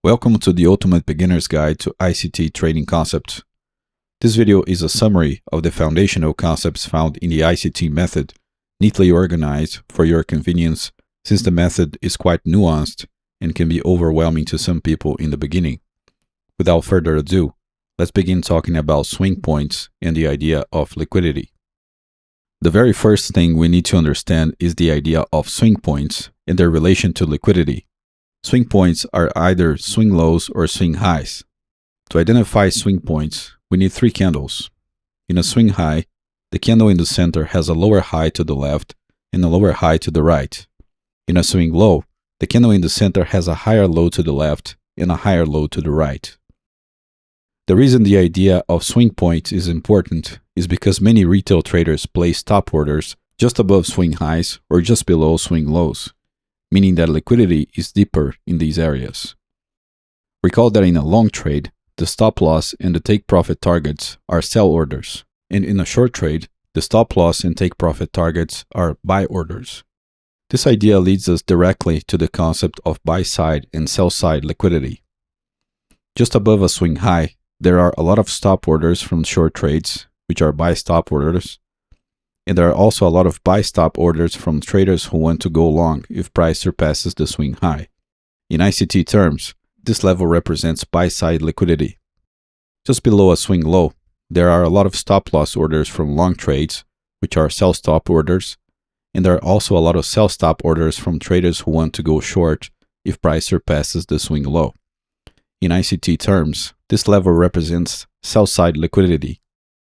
Welcome to the Ultimate Beginner's Guide to ICT Trading Concepts. This video is a summary of the foundational concepts found in the ICT method, neatly organized for your convenience since the method is quite nuanced and can be overwhelming to some people in the beginning. Without further ado, let's begin talking about swing points and the idea of liquidity. The very first thing we need to understand is the idea of swing points and their relation to liquidity. Swing points are either swing lows or swing highs. To identify swing points, we need three candles. In a swing high, the candle in the center has a lower high to the left and a lower high to the right. In a swing low, the candle in the center has a higher low to the left and a higher low to the right. The reason the idea of swing points is important is because many retail traders place stop orders just above swing highs or just below swing lows, meaning that liquidity is deeper in these areas. Recall that in a long trade, the stop loss and the take profit targets are sell orders, and in a short trade, the stop loss and take profit targets are buy orders. This idea leads us directly to the concept of buy side and sell side liquidity. Just above a swing high, there are a lot of stop orders from short trades, which are buy stop orders, and there are also a lot of buy stop orders from traders who want to go long if price surpasses the swing high. In ICT terms, this level represents buy side liquidity. Just below a swing low, there are a lot of stop loss orders from long trades, which are sell stop orders, and there are also a lot of sell stop orders from traders who want to go short if price surpasses the swing low. In ICT terms, this level represents sell side liquidity.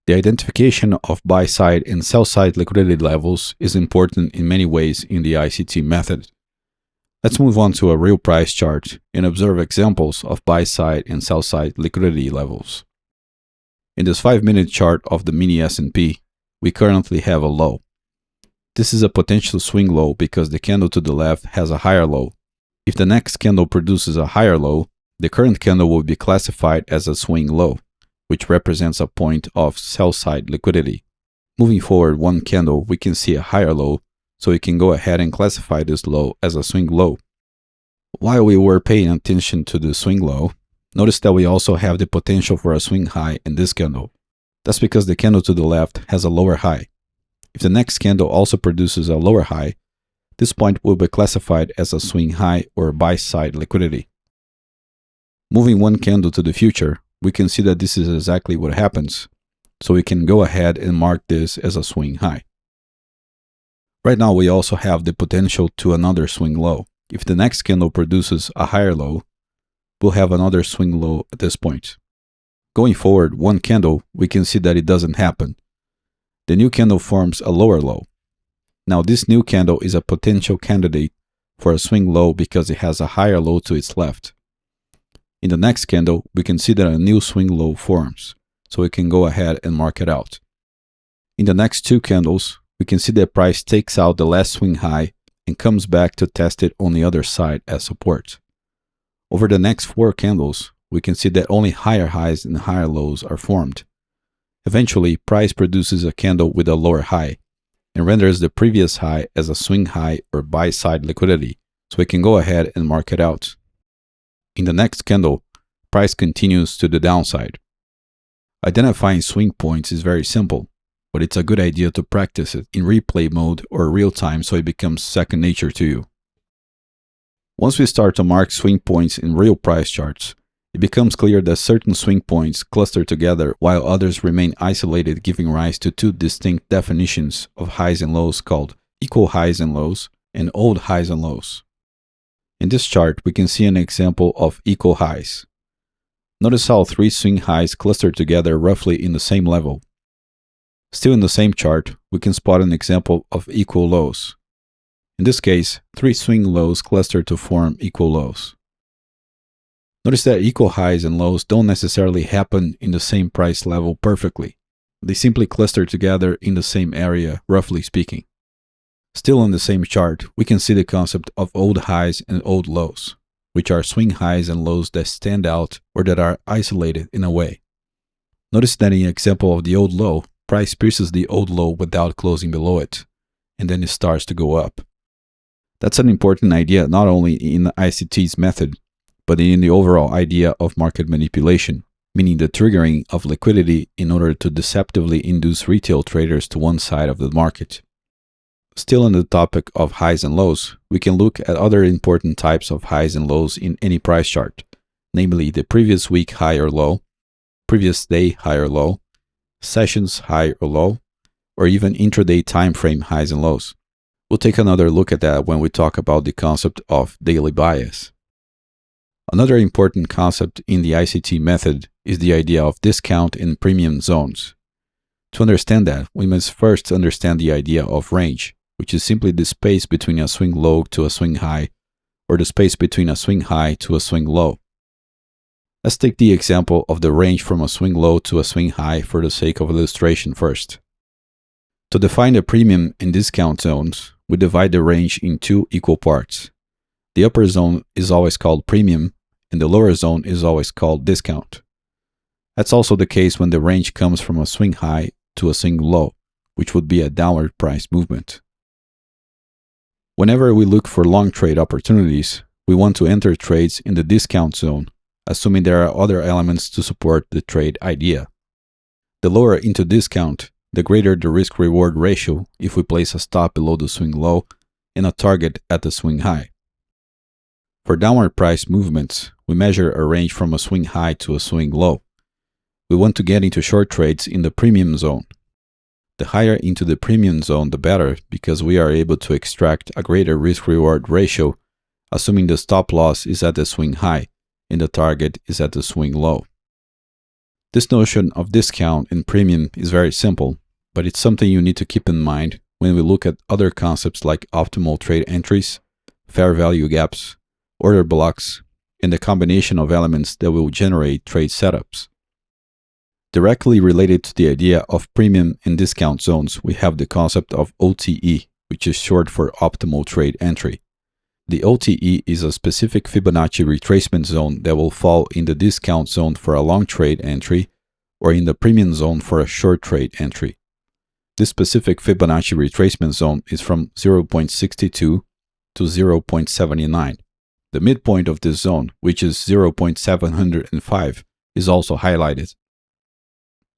The identification of buy-side and sell-side liquidity levels is important in many ways in the ICT method. Let's move on to a real price chart and observe examples of buy-side and sell-side liquidity levels. In this 5-minute chart of the mini S&P, we currently have a low. This is a potential swing low because the candle to the left has a higher low. If the next candle produces a higher low, the current candle will be classified as a swing low, which represents a point of sell-side liquidity. Moving forward one candle, we can see a higher low, so we can go ahead and classify this low as a swing low. While we were paying attention to the swing low, notice that we also have the potential for a swing high in this candle. That's because the candle to the left has a lower high. If the next candle also produces a lower high, this point will be classified as a swing high or buy-side liquidity. Moving one candle to the future, we can see that this is exactly what happens, so we can go ahead and mark this as a swing high. Right now, we also have the potential to another swing low. If the next candle produces a higher low, we'll have another swing low at this point. Going forward one candle, we can see that it doesn't happen. The new candle forms a lower low. Now this new candle is a potential candidate for a swing low because it has a higher low to its left. In the next candle, we can see that a new swing low forms, so we can go ahead and mark it out. In the next two candles, we can see that price takes out the last swing high and comes back to test it on the other side as support. Over the next four candles, we can see that only higher highs and higher lows are formed. Eventually, price produces a candle with a lower high and renders the previous high as a swing high or buy-side liquidity, so we can go ahead and mark it out. In the next candle, price continues to the downside. Identifying swing points is very simple, but it's a good idea to practice it in replay mode or real time so it becomes second nature to you. Once we start to mark swing points in real price charts, it becomes clear that certain swing points cluster together while others remain isolated, giving rise to two distinct definitions of highs and lows called equal highs and lows and old highs and lows. In this chart, we can see an example of equal highs. Notice how three swing highs cluster together roughly in the same level. Still in the same chart, we can spot an example of equal lows. In this case, three swing lows cluster to form equal lows. Notice that equal highs and lows don't necessarily happen in the same price level perfectly. They simply cluster together in the same area, roughly speaking. Still on the same chart, we can see the concept of old highs and old lows, which are swing highs and lows that stand out or that are isolated in a way. Notice that in the example of the old low, price pierces the old low without closing below it, and then it starts to go up. That's an important idea not only in ICT's method, but in the overall idea of market manipulation, meaning the triggering of liquidity in order to deceptively induce retail traders to one side of the market. Still on the topic of highs and lows, we can look at other important types of highs and lows in any price chart, namely the previous week high or low, previous day high or low, sessions high or low, or even intraday time frame highs and lows. We'll take another look at that when we talk about the concept of daily bias. Another important concept in the ICT method is the idea of discount and premium zones. To understand that, we must first understand the idea of range, which is simply the space between a swing low to a swing high, or the space between a swing high to a swing low. Let's take the example of the range from a swing low to a swing high for the sake of illustration first. To define the premium and discount zones, we divide the range in two equal parts. The upper zone is always called premium, and the lower zone is always called discount. That's also the case when the range comes from a swing high to a swing low, which would be a downward price movement. Whenever we look for long trade opportunities, we want to enter trades in the discount zone, assuming there are other elements to support the trade idea. The lower into discount, the greater the risk-reward ratio if we place a stop below the swing low and a target at the swing high. For downward price movements, we measure a range from a swing high to a swing low. We want to get into short trades in the premium zone. The higher into the premium zone, the better, because we are able to extract a greater risk-reward ratio, assuming the stop loss is at the swing high and the target is at the swing low. This notion of discount and premium is very simple, but it's something you need to keep in mind when we look at other concepts like optimal trade entries, fair value gaps, order blocks, and the combination of elements that will generate trade setups. Directly related to the idea of premium and discount zones, we have the concept of OTE, which is short for optimal trade entry. The OTE is a specific Fibonacci retracement zone that will fall in the discount zone for a long trade entry or in the premium zone for a short trade entry. This specific Fibonacci retracement zone is from 0.62 to 0.79. The midpoint of this zone, which is 0.705, is also highlighted.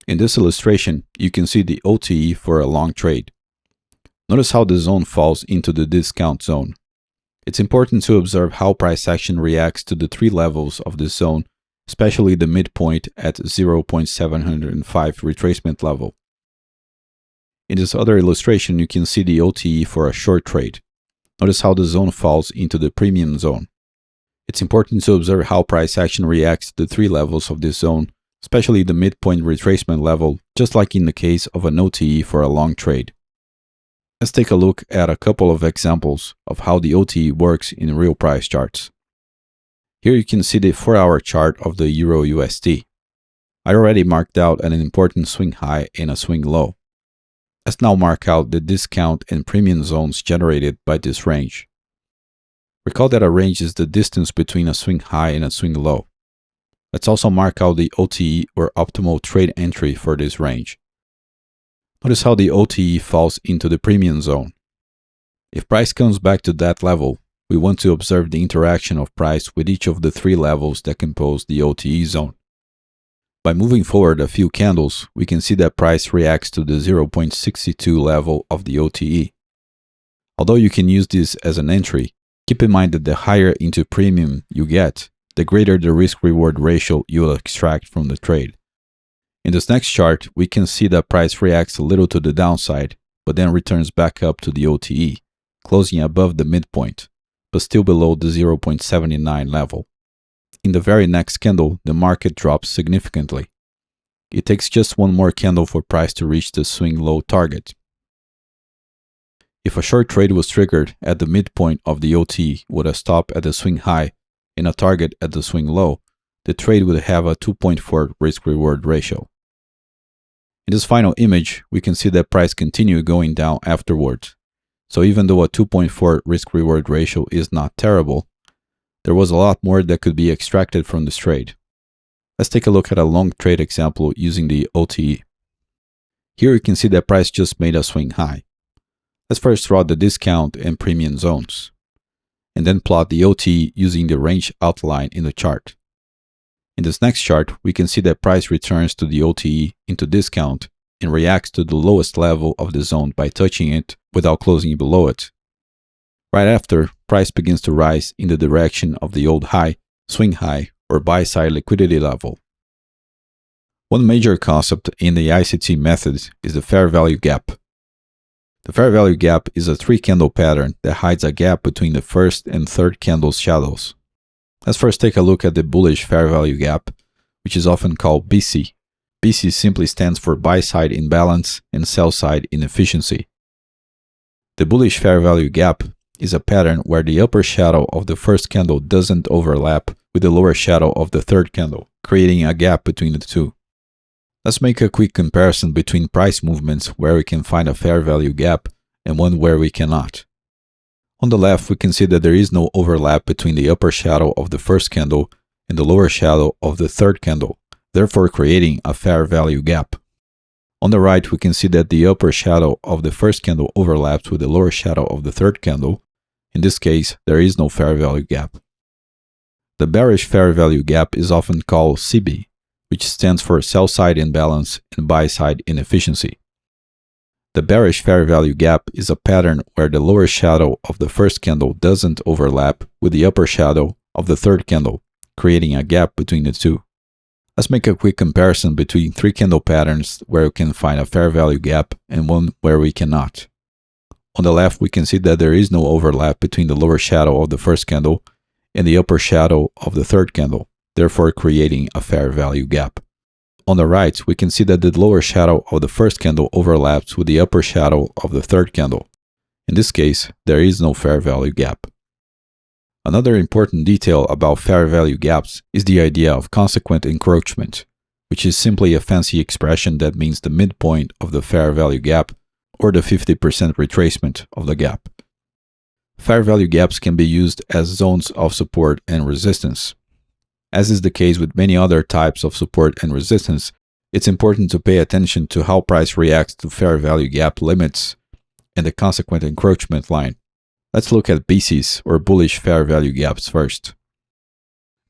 In this illustration, you can see the OTE for a long trade. Notice how the zone falls into the discount zone. It's important to observe how price action reacts to the three levels of this zone, especially the midpoint at 0.705 retracement level. In this other illustration, you can see the OTE for a short trade. Notice how the zone falls into the premium zone. It's important to observe how price action reacts to the three levels of this zone, especially the midpoint retracement level, just like in the case of an OTE for a long trade. Let's take a look at a couple of examples of how the OTE works in real price charts. Here you can see the 4-hour chart of the Euro USD. I already marked out an important swing high and a swing low. Let's now mark out the discount and premium zones generated by this range. Recall that a range is the distance between a swing high and a swing low. Let's also mark out the OTE or optimal trade entry for this range. Notice how the OTE falls into the premium zone. If price comes back to that level, we want to observe the interaction of price with each of the three levels that compose the OTE zone. By moving forward a few candles, we can see that price reacts to the 0.62 level of the OTE. Although you can use this as an entry, keep in mind that the higher into premium you get, the greater the risk-reward ratio you will extract from the trade. In this next chart, we can see that price reacts a little to the downside, but then returns back up to the OTE, closing above the midpoint, but still below the 0.79 level. In the very next candle, the market drops significantly. It takes just one more candle for price to reach the swing low target. If a short trade was triggered at the midpoint of the OTE with a stop at the swing high and a target at the swing low, the trade would have a 2.4 risk-reward ratio. In this final image, we can see that price continued going down afterwards. So even though a 2.4 risk-reward ratio is not terrible, there was a lot more that could be extracted from this trade. Let's take a look at a long trade example using the OTE. Here you can see that price just made a swing high. Let's first draw the discount and premium zones. and then plot the OTE using the range outline in the chart. In this next chart, we can see that price returns to the OTE into discount and reacts to the lowest level of the zone by touching it without closing below it. Right after, price begins to rise in the direction of the old high, swing high, or buy-side liquidity level. One major concept in the ICT method is the fair value gap. The fair value gap is a 3-candle pattern that hides a gap between the first and third candle's shadows. Let's first take a look at the bullish fair value gap, which is often called BC. BC simply stands for buy-side imbalance and sell-side inefficiency. The bullish fair value gap is a pattern where the upper shadow of the first candle doesn't overlap with the lower shadow of the third candle, creating a gap between the two. Let's make a quick comparison between price movements where we can find a fair value gap and one where we cannot. On the left, we can see that there is no overlap between the upper shadow of the first candle and the lower shadow of the third candle, therefore creating a fair value gap. On the right, we can see that the upper shadow of the first candle overlaps with the lower shadow of the third candle. In this case, there is no fair value gap. The bearish fair value gap is often called CB, which stands for sell-side imbalance and buy-side inefficiency. The bearish fair value gap is a pattern where the lower shadow of the first candle doesn't overlap with the upper shadow of the third candle, creating a gap between the two. Let's make a quick comparison between 3-candle patterns where we can find a fair value gap and one where we cannot. On the left, we can see that there is no overlap between the lower shadow of the first candle and the upper shadow of the third candle, therefore creating a fair value gap. On the right, we can see that the lower shadow of the first candle overlaps with the upper shadow of the third candle. In this case, there is no fair value gap. Another important detail about fair value gaps is the idea of consequent encroachment, which is simply a fancy expression that means the midpoint of the fair value gap or the 50% retracement of the gap. Fair value gaps can be used as zones of support and resistance. As is the case with many other types of support and resistance, it's important to pay attention to how price reacts to fair value gap limits and the consequent encroachment line. Let's look at BCs, or bullish fair value gaps, first.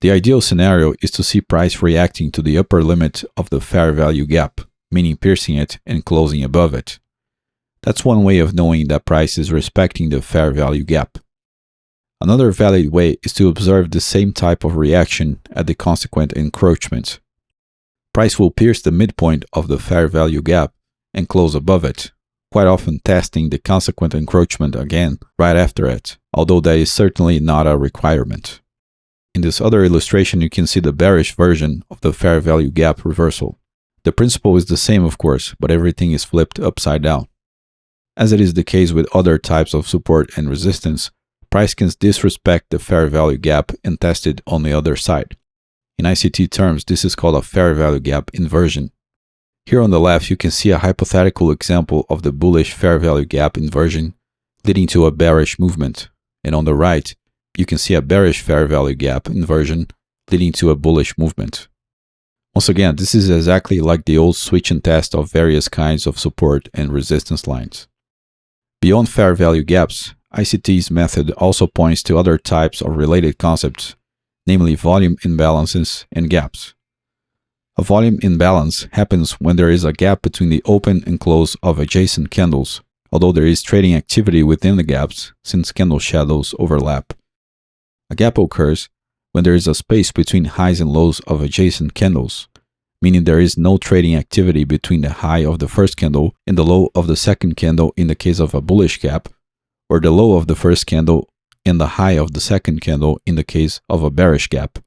The ideal scenario is to see price reacting to the upper limit of the fair value gap, meaning piercing it and closing above it. That's one way of knowing that price is respecting the fair value gap. Another valid way is to observe the same type of reaction at the consequent encroachment. Price will pierce the midpoint of the fair value gap and close above it, quite often testing the consequent encroachment again right after it, although that is certainly not a requirement. In this other illustration, you can see the bearish version of the fair value gap reversal. The principle is the same, of course, but everything is flipped upside down. As it is the case with other types of support and resistance, price can disrespect the fair value gap and test it on the other side. In ICT terms, this is called a fair value gap inversion. Here on the left, you can see a hypothetical example of the bullish fair value gap inversion leading to a bearish movement. And on the right, you can see a bearish fair value gap inversion leading to a bullish movement. Once again, this is exactly like the old switch and test of various kinds of support and resistance lines. Beyond fair value gaps, ICT's method also points to other types of related concepts, namely volume imbalances and gaps. A volume imbalance happens when there is a gap between the open and close of adjacent candles, although there is trading activity within the gaps since candle shadows overlap. A gap occurs when there is a space between highs and lows of adjacent candles, meaning there is no trading activity between the high of the first candle and the low of the second candle in the case of a bullish gap, or the low of the first candle and the high of the second candle in the case of a bearish gap.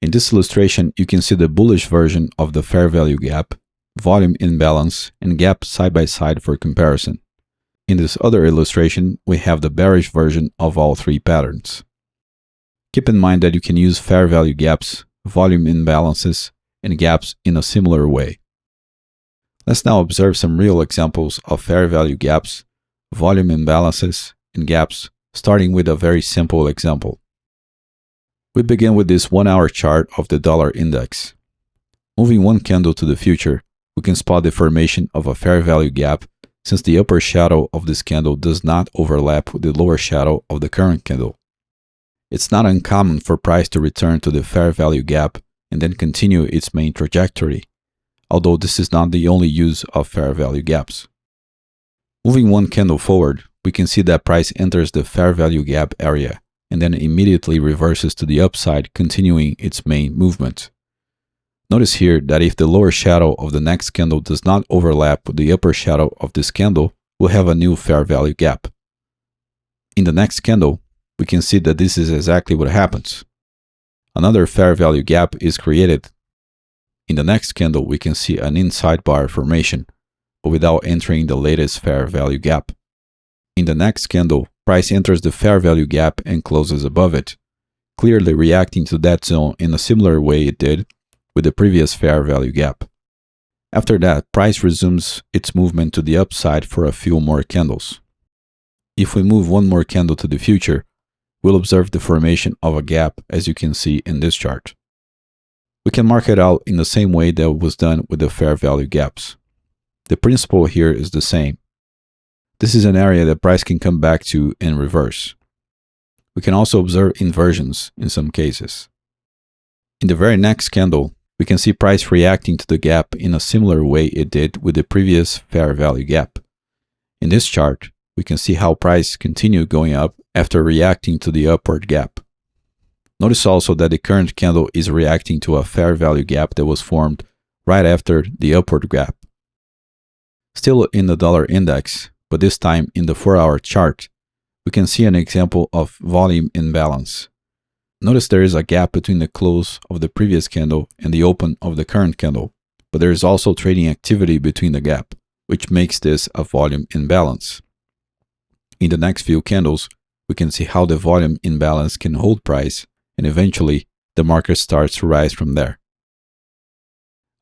In this illustration, you can see the bullish version of the fair value gap, volume imbalance, and gap side by side for comparison. In this other illustration, we have the bearish version of all three patterns. Keep in mind that you can use fair value gaps, volume imbalances, and gaps in a similar way. Let's now observe some real examples of fair value gaps, volume imbalances, and gaps, starting with a very simple example. We begin with this 1-hour chart of the dollar index. Moving one candle to the future, we can spot the formation of a fair value gap since the upper shadow of this candle does not overlap with the lower shadow of the current candle. It's not uncommon for price to return to the fair value gap and then continue its main trajectory, although this is not the only use of fair value gaps. Moving one candle forward, we can see that price enters the fair value gap area and then immediately reverses to the upside, continuing its main movement. Notice here that if the lower shadow of the next candle does not overlap with the upper shadow of this candle, we'll have a new fair value gap. In the next candle, we can see that this is exactly what happens. Another fair value gap is created. In the next candle, we can see an inside bar formation, but without entering the latest fair value gap. In the next candle, price enters the fair value gap and closes above it, clearly reacting to that zone in a similar way it did with the previous fair value gap. After that, price resumes its movement to the upside for a few more candles. If we move one more candle to the future, we'll observe the formation of a gap, as you can see in this chart. We can mark it out in the same way that was done with the fair value gaps. The principle here is the same. This is an area that price can come back to in reverse. We can also observe inversions in some cases. In the very next candle, we can see price reacting to the gap in a similar way it did with the previous fair value gap. In this chart, we can see how price continued going up after reacting to the upward gap. Notice also that the current candle is reacting to a fair value gap that was formed right after the upward gap. Still in the dollar index, but this time in the 4-hour chart, we can see an example of volume imbalance. Notice there is a gap between the close of the previous candle and the open of the current candle, but there is also trading activity between the gap, which makes this a volume imbalance. In the next few candles, we can see how the volume imbalance can hold price, and eventually the market starts to rise from there.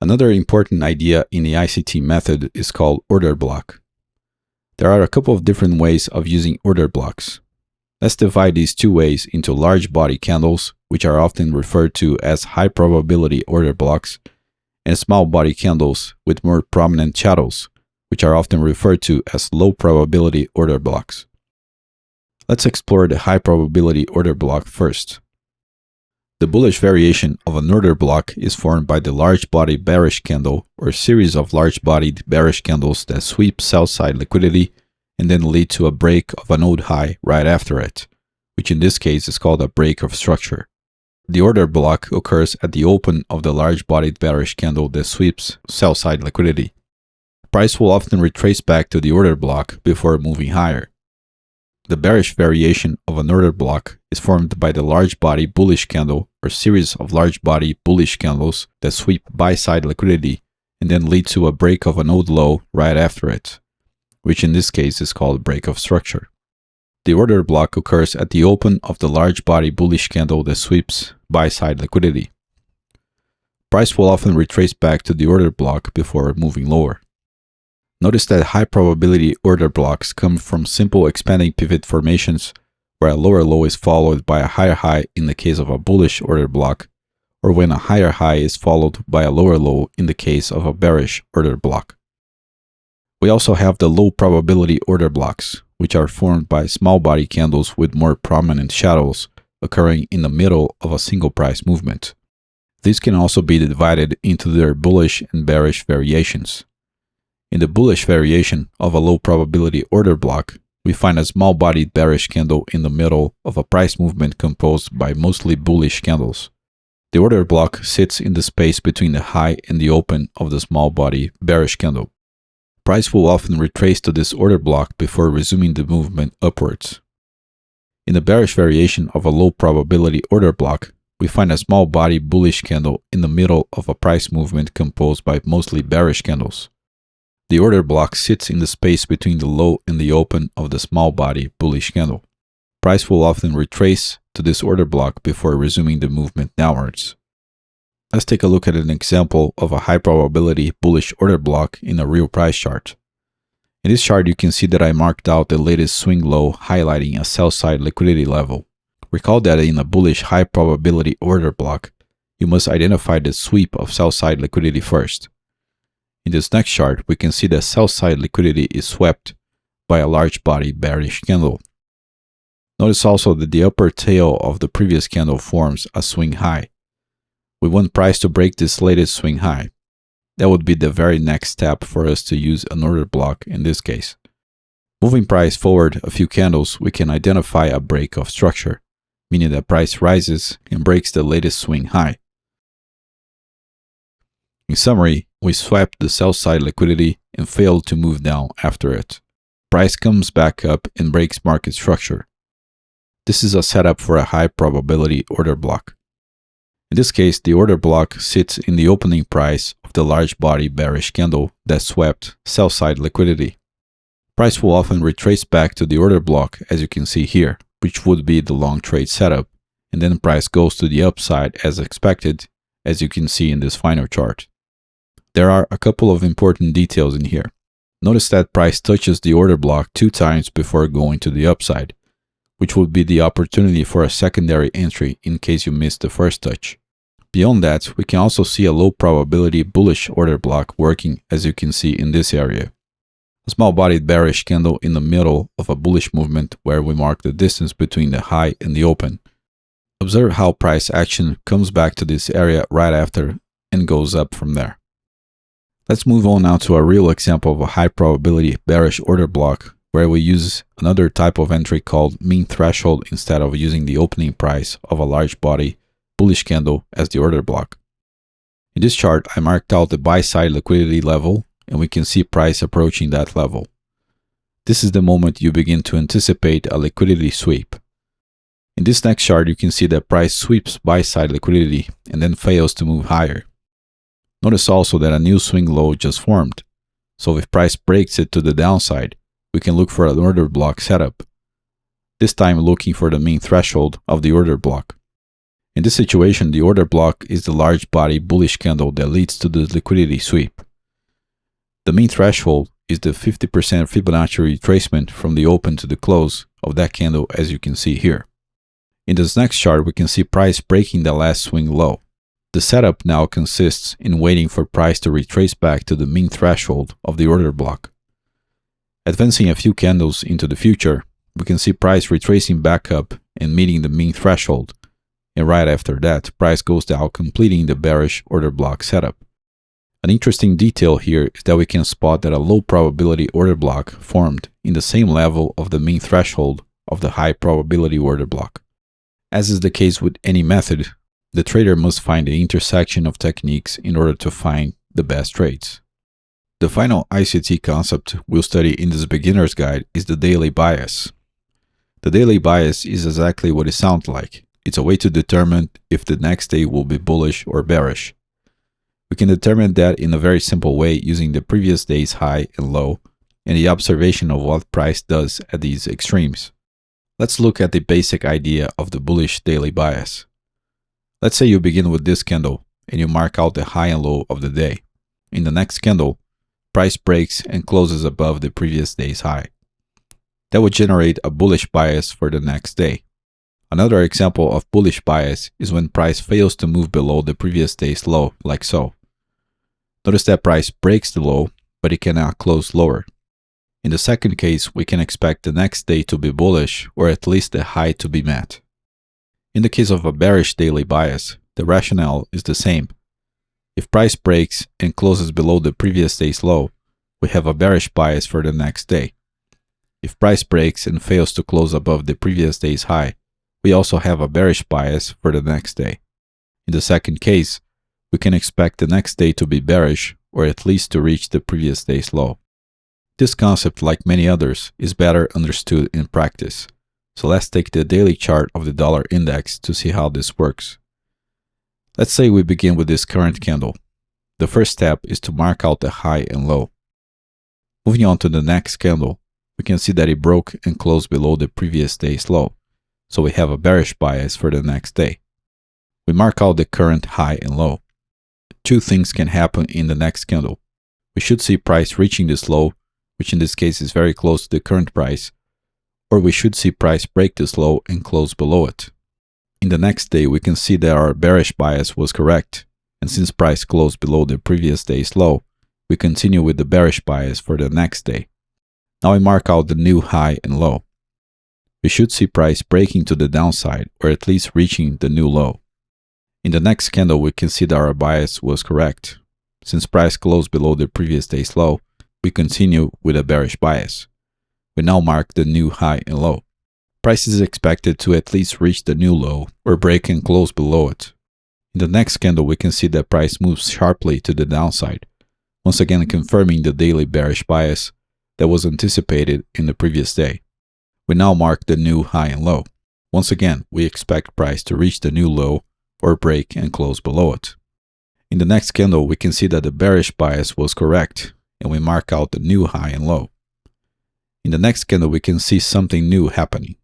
Another important idea in the ICT method is called order block. There are a couple of different ways of using order blocks. Let's divide these two ways into large body candles, which are often referred to as high probability order blocks, and small body candles with more prominent shadows, which are often referred to as low probability order blocks. Let's explore the high probability order block first. The bullish variation of an order block is formed by the large body bearish candle or series of large bodied bearish candles that sweep sell side liquidity and then lead to a break of an old high right after it, which in this case is called a break of structure. The order block occurs at the open of the large bodied bearish candle that sweeps sell side liquidity. Price will often retrace back to the order block before moving higher. The bearish variation of an order block is formed by the large body bullish candle or series of large body bullish candles that sweep buy side liquidity and then lead to a break of an old low right after it, which in this case is called break of structure. The order block occurs at the open of the large body bullish candle that sweeps buy side liquidity. Price will often retrace back to the order block before moving lower. Notice that high probability order blocks come from simple expanding pivot formations where a lower low is followed by a higher high in the case of a bullish order block, or when a higher high is followed by a lower low in the case of a bearish order block. We also have the low probability order blocks, which are formed by small body candles with more prominent shadows occurring in the middle of a single price movement. These can also be divided into their bullish and bearish variations. In the bullish variation of a low probability order block, we find a small-bodied bearish candle in the middle of a price movement composed by mostly bullish candles. The order block sits in the space between the high and the open of the small-body bearish candle. Price will often retrace to this order block before resuming the movement upwards. In the bearish variation of a low probability order block, we find a small-body bullish candle in the middle of a price movement composed by mostly bearish candles. The order block sits in the space between the low and the open of the small body bullish candle. Price will often retrace to this order block before resuming the movement downwards. Let's take a look at an example of a high probability bullish order block in a real price chart. In this chart, you can see that I marked out the latest swing low highlighting a sell side liquidity level. Recall that in a bullish high probability order block, you must identify the sweep of sell side liquidity first. In this next chart, we can see that sell side liquidity is swept by a large body bearish candle. Notice also that the upper tail of the previous candle forms a swing high. We want price to break this latest swing high. That would be the very next step for us to use an order block in this case. Moving price forward a few candles, we can identify a break of structure, meaning that price rises and breaks the latest swing high. In summary, we swept the sell side liquidity and failed to move down after it. Price comes back up and breaks market structure. This is a setup for a high probability order block. In this case, the order block sits in the opening price of the large body bearish candle that swept sell side liquidity. Price will often retrace back to the order block, as you can see here, which would be the long trade setup, and then price goes to the upside as expected, as you can see in this final chart. There are a couple of important details in here. Notice that price touches the order block 2 times before going to the upside, which would be the opportunity for a secondary entry in case you missed the first touch. Beyond that, we can also see a low probability bullish order block working, as you can see in this area. A small-bodied bearish candle in the middle of a bullish movement where we mark the distance between the high and the open. Observe how price action comes back to this area right after and goes up from there. Let's move on now to a real example of a high probability bearish order block where we use another type of entry called mean threshold instead of using the opening price of a large body bullish candle as the order block. In this chart, I marked out the buy side liquidity level and we can see price approaching that level. This is the moment you begin to anticipate a liquidity sweep. In this next chart, you can see that price sweeps buy side liquidity and then fails to move higher. Notice also that a new swing low just formed. So if price breaks it to the downside, we can look for an order block setup, this time looking for the mean threshold of the order block. In this situation, the order block is the large body bullish candle that leads to the liquidity sweep. The mean threshold is the 50% Fibonacci retracement from the open to the close of that candle, as you can see here. In this next chart, we can see price breaking the last swing low. The setup now consists in waiting for price to retrace back to the mean threshold of the order block. Advancing a few candles into the future, we can see price retracing back up and meeting the mean threshold, and right after that, price goes down, completing the bearish order block setup. An interesting detail here is that we can spot that a low probability order block formed in the same level of the mean threshold of the high probability order block. As is the case with any method, the trader must find the intersection of techniques in order to find the best trades. The final ICT concept we'll study in this beginner's guide is the daily bias. The daily bias is exactly what it sounds like. It's a way to determine if the next day will be bullish or bearish. We can determine that in a very simple way using the previous day's high and low and the observation of what price does at these extremes. Let's look at the basic idea of the bullish daily bias. Let's say you begin with this candle and you mark out the high and low of the day. In the next candle, price breaks and closes above the previous day's high. That would generate a bullish bias for the next day. Another example of bullish bias is when price fails to move below the previous day's low, like so. Notice that price breaks the low, but it cannot close lower. In the second case, we can expect the next day to be bullish or at least the high to be met. In the case of a bearish daily bias, the rationale is the same. If price breaks and closes below the previous day's low, we have a bearish bias for the next day. If price breaks and fails to close above the previous day's high, we also have a bearish bias for the next day. In the second case, we can expect the next day to be bearish or at least to reach the previous day's low. This concept, like many others, is better understood in practice. So let's take the daily chart of the dollar index to see how this works. Let's say we begin with this current candle. The first step is to mark out the high and low. Moving on to the next candle, we can see that it broke and closed below the previous day's low. So we have a bearish bias for the next day. We mark out the current high and low. Two things can happen in the next candle. We should see price reaching this low, which in this case is very close to the current price, or we should see price break this low and close below it. In the next day, we can see that our bearish bias was correct, and since price closed below the previous day's low, we continue with the bearish bias for the next day. Now I mark out the new high and low. we should see price breaking to the downside or at least reaching the new low. In the next candle, we can see that our bias was correct. Since price closed below the previous day's low, we continue with a bearish bias. We now mark the new high and low. Price is expected to at least reach the new low or break and close below it. In the next candle, we can see that price moves sharply to the downside, once again confirming the daily bearish bias that was anticipated in the previous day. We now mark the new high and low. Once again, we expect price to reach the new low or break and close below it. In the next candle, we can see that the bearish bias was correct, and we mark out the new high and low. In the next candle, we can see something new happening.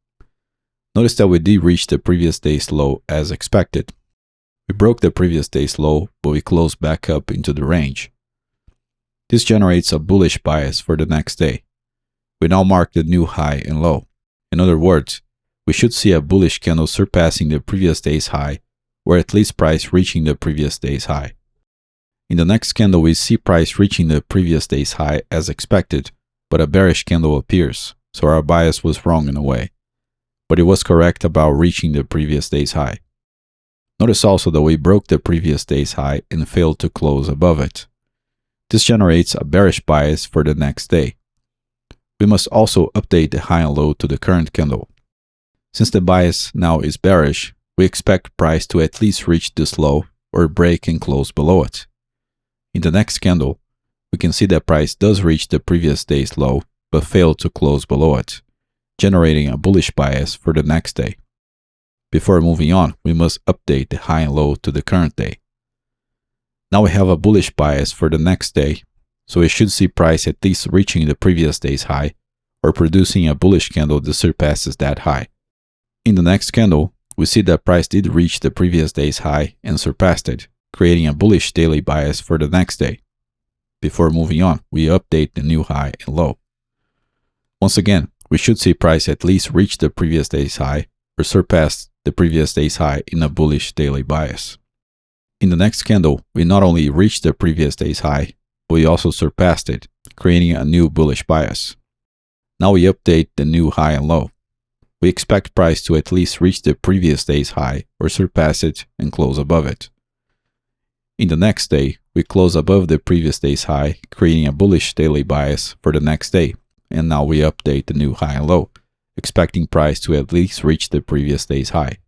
Notice that we did reach the previous day's low as expected. We broke the previous day's low, but we closed back up into the range. This generates a bullish bias for the next day. We now mark the new high and low. In other words, we should see a bullish candle surpassing the previous day's high, or at least price reaching the previous day's high. In the next candle, we see price reaching the previous day's high as expected, but a bearish candle appears, so our bias was wrong in a way. But it was correct about reaching the previous day's high. Notice also that we broke the previous day's high and failed to close above it. This generates a bearish bias for the next day. We must also update the high and low to the current candle. Since the bias now is bearish, we expect price to at least reach this low or break and close below it. In the next candle, we can see that price does reach the previous day's low but failed to close below it, generating a bullish bias for the next day. Before moving on, we must update the high and low to the current day. Now we have a bullish bias for the next day, so we should see price at least reaching the previous day's high or producing a bullish candle that surpasses that high. In the next candle, we see that price did reach the previous day's high and surpassed it, creating a bullish daily bias for the next day. Before moving on, we update the new high and low. Once again, we should see price at least reach the previous day's high or surpass the previous day's high in a bullish daily bias. In the next candle, we not only reached the previous day's high, but we also surpassed it, creating a new bullish bias. Now we update the new high and low. We expect price to at least reach the previous day's high or surpass it and close above it. In the next day, we close above the previous day's high, creating a bullish daily bias for the next day. And now we update the new high and low, expecting price to at least reach the previous day's high.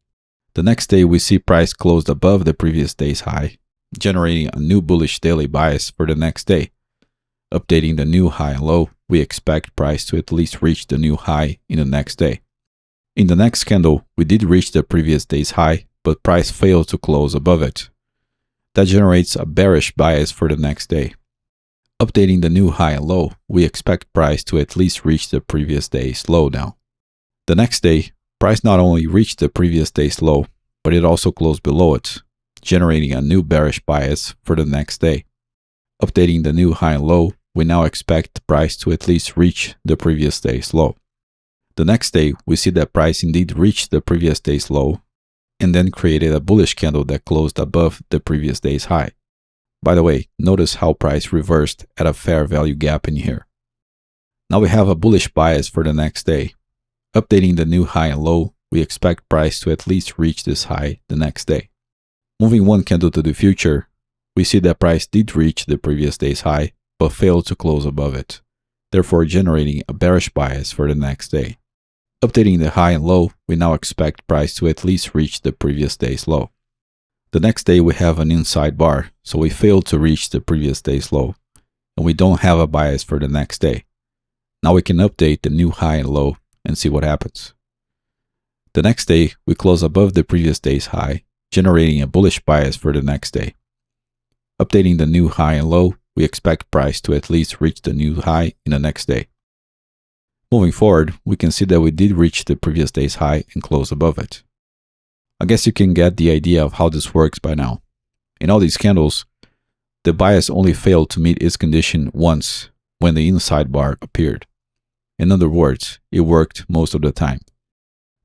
The next day, we see price closed above the previous day's high, generating a new bullish daily bias for the next day. Updating the new high and low, we expect price to at least reach the new high in the next day. In the next candle, we did reach the previous day's high, but price failed to close above it. That generates a bearish bias for the next day. Updating the new high and low, we expect price to at least reach the previous day's low now. The next day, price not only reached the previous day's low, but it also closed below it, generating a new bearish bias for the next day. Updating the new high and low, we now expect price to at least reach the previous day's low. The next day, we see that price indeed reached the previous day's low and then created a bullish candle that closed above the previous day's high. By the way, notice how price reversed at a fair value gap in here. Now we have a bullish bias for the next day. Updating the new high and low, we expect price to at least reach this high the next day. Moving one candle to the future, we see that price did reach the previous day's high, but failed to close above it, therefore generating a bearish bias for the next day. Updating the high and low, we now expect price to at least reach the previous day's low. The next day we have an inside bar, so we failed to reach the previous day's low, and we don't have a bias for the next day. Now we can update the new high and low and see what happens. The next day, we close above the previous day's high, generating a bullish bias for the next day. Updating the new high and low, we expect price to at least reach the new high in the next day. Moving forward, we can see that we did reach the previous day's high and close above it. I guess you can get the idea of how this works by now. In all these candles, the bias only failed to meet its condition once when the inside bar appeared. In other words, it worked most of the time.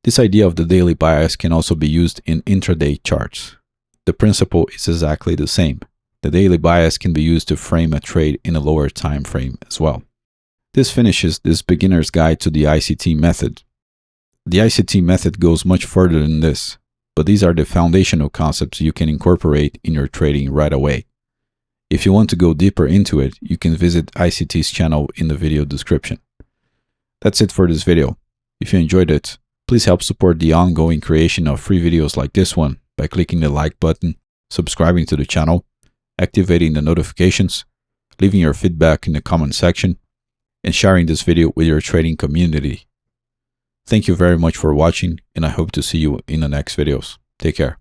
This idea of the daily bias can also be used in intraday charts. The principle is exactly the same. The daily bias can be used to frame a trade in a lower time frame as well. This finishes this beginner's guide to the ICT method. The ICT method goes much further than this, but these are the foundational concepts you can incorporate in your trading right away. If you want to go deeper into it, you can visit ICT's channel in the video description. That's it for this video. If you enjoyed it, please help support the ongoing creation of free videos like this one by clicking the like button, subscribing to the channel, activating the notifications, leaving your feedback in the comment section, and sharing this video with your trading community. Thank you very much for watching, and I hope to see you in the next videos. Take care.